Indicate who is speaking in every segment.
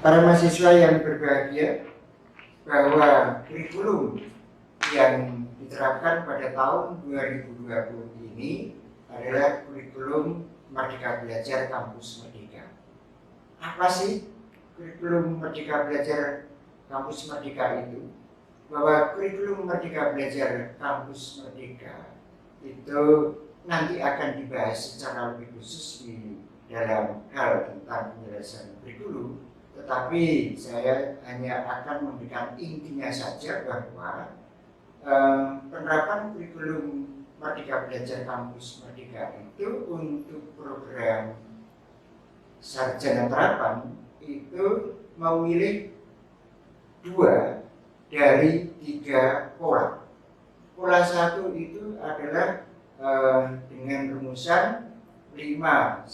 Speaker 1: Para mahasiswa yang berbahagia, bahwa kurikulum yang diterapkan pada tahun 2020 ini adalah kurikulum Merdeka Belajar Kampus Merdeka. Apa sih kurikulum Merdeka Belajar Kampus Merdeka itu? Bahwa kurikulum Merdeka Belajar Kampus Merdeka itu nanti akan dibahas secara lebih khusus di dalam hal tentang penjelasan kurikulum, tetapi saya hanya akan memberikan intinya saja bahwa penerapan kurikulum Merdeka Belajar Kampus Merdeka itu untuk program sarjana terapan itu memilih 2 dari 3 pola. Pola 1 itu adalah dengan rumusan 512.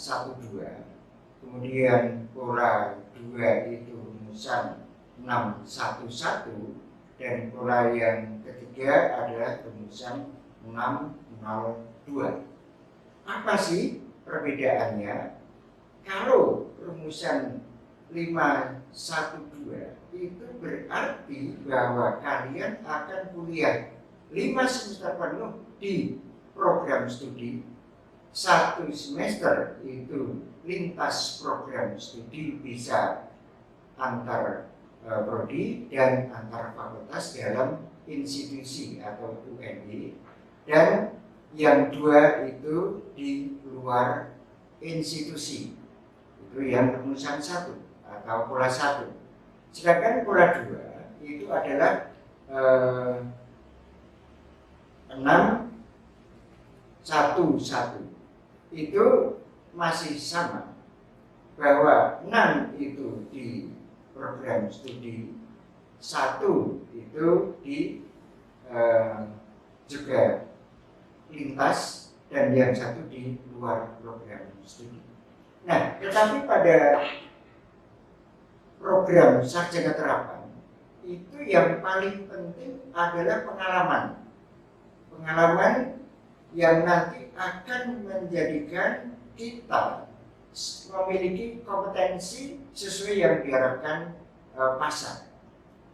Speaker 1: Kemudian pola 2 itu rumusan 611, dan pola yang ketiga adalah rumusan 602. Apa sih perbedaannya? Kalau rumusan 512 itu berarti bahwa kalian akan kuliah 5 semester penuh di program studi, 1 semester itu lintas program studi, bisa antar prodi dan antar fakultas dalam institusi atau UNY, dan yang 2 itu di luar institusi, itu yang rumusan 1 atau pola 1. Sedangkan pola 2 itu adalah 611. Itu masih sama, bahwa 6 itu di program studi, 1 itu di juga lintas, dan yang 1 di luar program studi. Nah, tetapi pada program sarjana terapan itu yang paling penting adalah pengalaman yang nanti akan menjadikan kita memiliki kompetensi sesuai yang diharapkan pasar.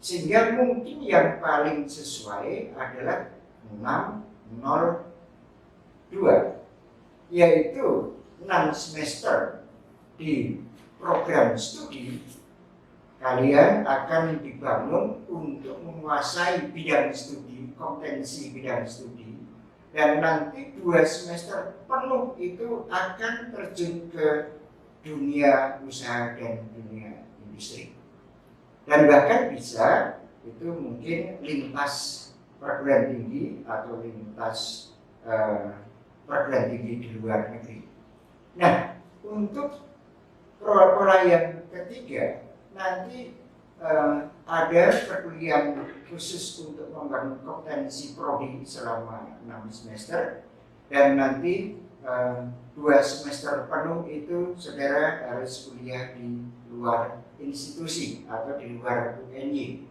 Speaker 1: Sehingga mungkin yang paling sesuai adalah 602, yaitu 6 semester di program studi. Kalian akan dibangun untuk menguasai bidang studi, kompetensi bidang studi, dan nanti 2 semester penuh itu akan terjun ke dunia usaha dan dunia industri. Dan bahkan bisa itu mungkin lintas perguruan tinggi atau lintas perguruan tinggi di luar negeri. Nah, untuk pola yang ketiga nanti ada perkuliahan khusus untuk membangun kompetensi prodi selama 6 semester, dan nanti 2 semester penuh itu saudara harus kuliah di luar institusi atau di luar UNY.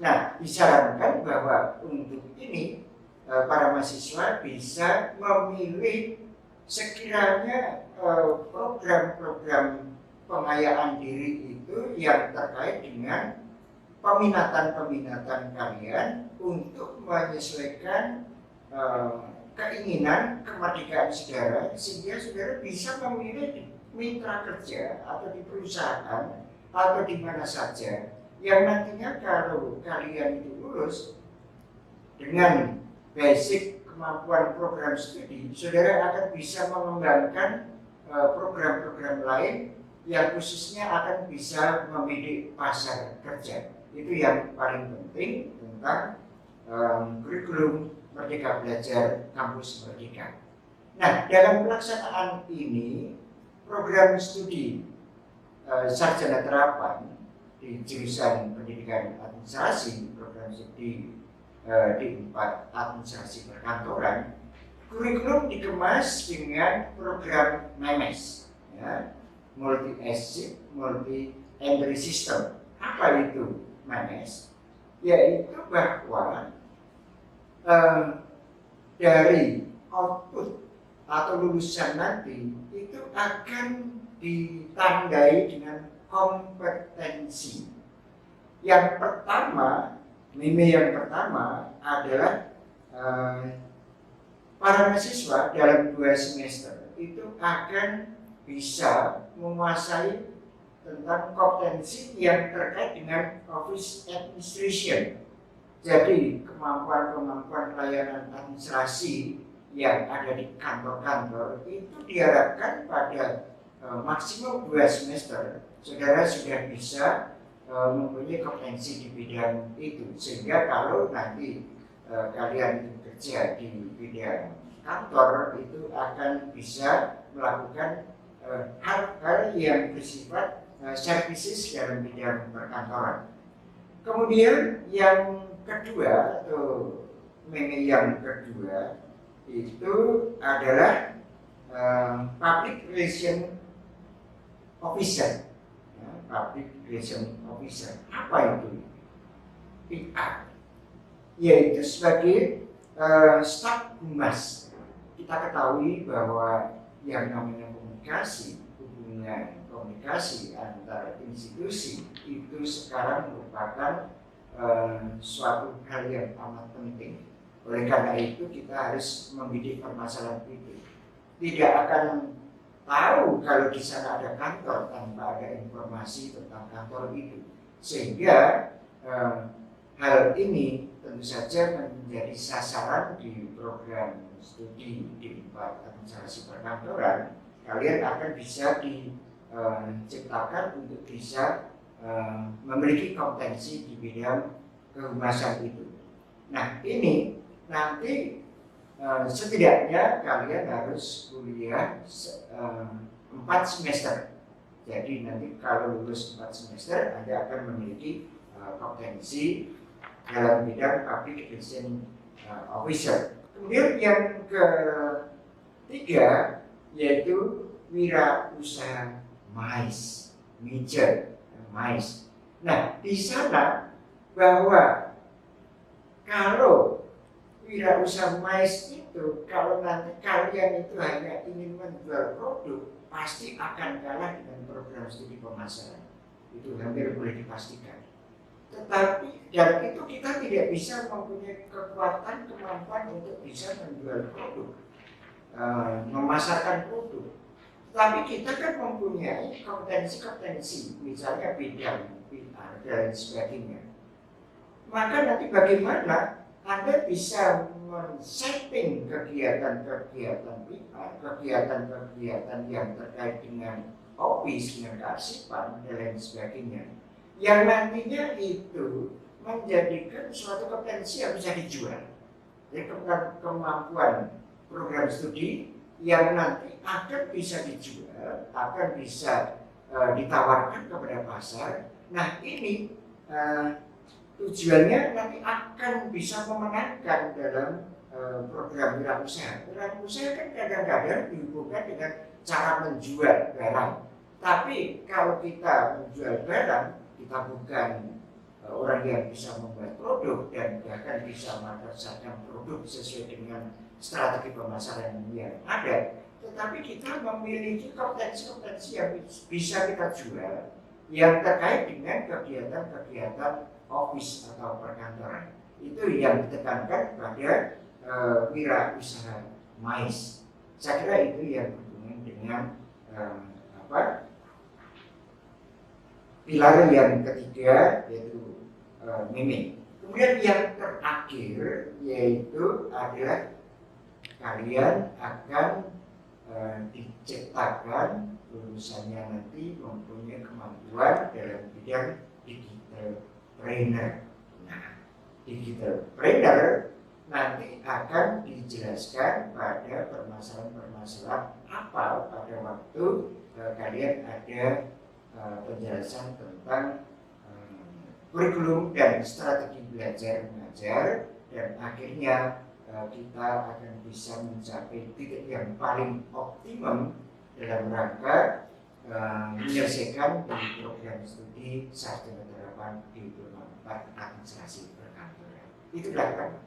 Speaker 1: Nah, disarankan bahwa untuk ini para mahasiswa bisa memilih sekiranya program-program pengayaan diri itu yang terkait dengan peminatan kalian untuk menyesuaikan keinginan kemerdekaan saudara, sehingga saudara bisa memilih mitra kerja atau di perusahaan atau di mana saja yang nantinya kalau kalian itu lulus dengan basic kemampuan program studi, saudara akan bisa mengembangkan program-program lain yang khususnya akan bisa membidik pasar kerja. Itu yang paling penting tentang kurikulum Merdeka Belajar Kampus Merdeka. Nah, dalam pelaksanaan ini, program studi sarjana terapan di jurusan pendidikan administrasi, program studi di 4 administrasi perkantoran, kurikulum dikemas dengan program MEMES, ya, multi exit, multi entry system. Apa itu MEMES? Yaitu bahwa dari output atau lulusan nanti itu akan ditandai dengan kompetensi. Yang pertama, yang pertama adalah para mahasiswa dalam 2 semester itu akan bisa menguasai tentang kompetensi yang terkait dengan office administration. Jadi kemampuan-kemampuan pelayanan administrasi yang ada di kantor-kantor itu diharapkan pada maksimum 2 semester saudara sudah bisa mempunyai kompetensi di bidang itu, sehingga kalau nanti kalian bekerja di bidang kantor itu akan bisa melakukan hal-hal yang bersifat services dalam bidang perkantoran. Kemudian yang kedua atau yang kedua itu adalah public relation officer. Public relation officer, apa itu? PR, yaitu sebagai staf humas. Kita ketahui bahwa yang namanya komunikasi, hubungan komunikasi antar institusi itu sekarang merupakan suatu hal yang amat penting. Oleh karena itu kita harus membidik permasalahan itu. Tidak akan tahu kalau di sana ada kantor tanpa ada informasi tentang kantor itu, sehingga hal ini tentu saja menjadi sasaran di program studi di 4 administrasi perkantoran. Kalian akan bisa diciptakan untuk bisa memiliki kompetensi di bidang kehumasan itu. Nah, ini nanti setidaknya kalian harus kuliah 4 semester. Jadi nanti kalau lulus 4 semester Anda akan memiliki kompetensi dalam bidang public relation officer. Kemudian yang ketiga yaitu wirausaha MAIS, major MAIS. Nah, di sana bahwa kalau wirausaha MAIS itu, kalau nanti kalian itu hanya ingin menjual produk, pasti akan kalah dengan program studi pemasaran. Itu hampir boleh dipastikan. Tetapi dan itu kita tidak bisa mempunyai kekuatan, kemampuan untuk bisa menjual produk, memasarkan produk. Tapi kita kan mempunyai kompetensi-kompetensi, misalnya bidang PR dan sebagainya. Maka nanti bagaimana Anda bisa men-setting kegiatan-kegiatan PR, kegiatan-kegiatan yang terkait dengan office, dengan kearsipan, dan lain sebagainya, yang nantinya itu menjadikan suatu kompetensi yang bisa dijual. Jadi kemampuan program studi yang nanti akan bisa dijual, akan bisa ditawarkan kepada pasar. Nah, ini tujuannya nanti akan bisa memenangkan dalam program wirausaha. Wirausaha kan kadang-kadang dihubungkan dengan cara menjual barang. Tapi kalau kita menjual barang, kita bukan orang yang bisa membuat produk dan bahkan bisa memasarkan produk sesuai dengan strategi pemasaran yang ada. Tetapi kita memiliki kompetensi-kompetensi yang bisa kita jual yang terkait dengan kegiatan-kegiatan office atau perkantoran. Itu yang ditekankan pada wirausaha MAIS. Saya kira itu yang berhubungan dengan pilar yang ketiga, yaitu mimik. Kemudian yang terakhir yaitu adalah kalian akan diciptakan lulusannya nanti mempunyai kemampuan dalam bidang digital trainer. Nah, digital trainer nanti akan dijelaskan pada permasalahan-permasalahan apa pada waktu kalian ada penjelasan tentang kurikulum dan strategi belajar mengajar, dan akhirnya kita akan bisa mencapai titik yang paling optimum dalam rangka menyelesaikan di program studi sarjana terapan di 4 administrasi perkantoran. Itu dilakukan.